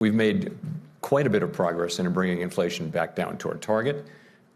We've made quite a bit of progress in bringing inflation back down toward target.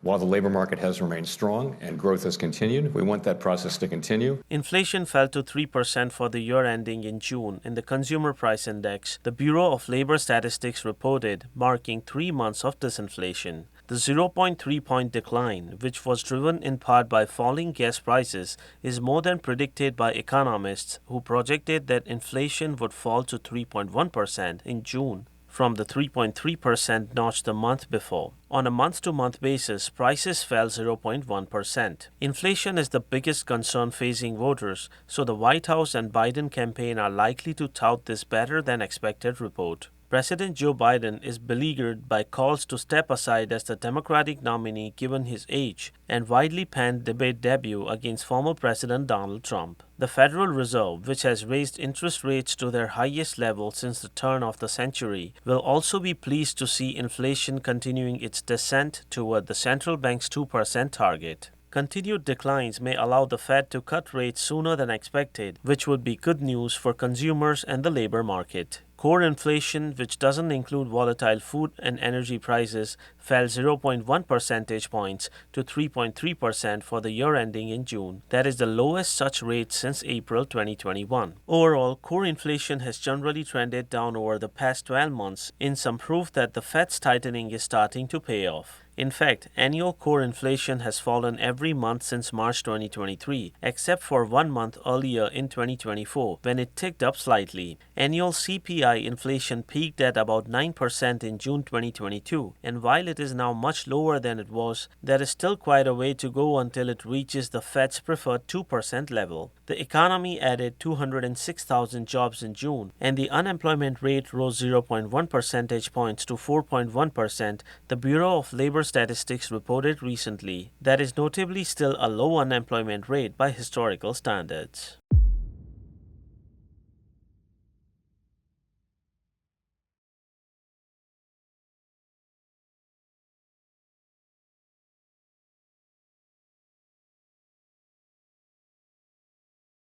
While the labor market has remained strong and growth has continued, we want that process to continue. Inflation fell to 3% for the year ending in June in the Consumer Price Index, the Bureau of Labor Statistics reported, marking 3 months of disinflation. The 0.3-point decline, which was driven in part by falling gas prices, is more than predicted by economists who projected that inflation would fall to 3.1% in June, from the 3.3% notched the month before. On a month-to-month basis, prices fell 0.1%. Inflation is the biggest concern facing voters, so the White House and Biden campaign are likely to tout this better-than-expected report. President Joe Biden is beleaguered by calls to step aside as the Democratic nominee given his age and widely panned debate debut against former President Donald Trump. The Federal Reserve, which has raised interest rates to their highest level since the turn of the century, will also be pleased to see inflation continuing its descent toward the central bank's 2% target. Continued declines may allow the Fed to cut rates sooner than expected, which would be good news for consumers and the labor market. Core inflation, which doesn't include volatile food and energy prices, fell 0.1 percentage points to 3.3% for the year ending in June. That is the lowest such rate since April 2021. Overall, core inflation has generally trended down over the past 12 months, in some proof that the Fed's tightening is starting to pay off. In fact, annual core inflation has fallen every month since March 2023, except for 1 month earlier in 2024, when it ticked up slightly. Annual CPI inflation peaked at about 9% in June 2022, and while it is now much lower than it was, there is still quite a way to go until it reaches the Fed's preferred 2% level. The economy added 206,000 jobs in June, and the unemployment rate rose 0.1 percentage points to 4.1%, the Bureau of Labor Statistics reported recently. That is notably still a low unemployment rate by historical standards.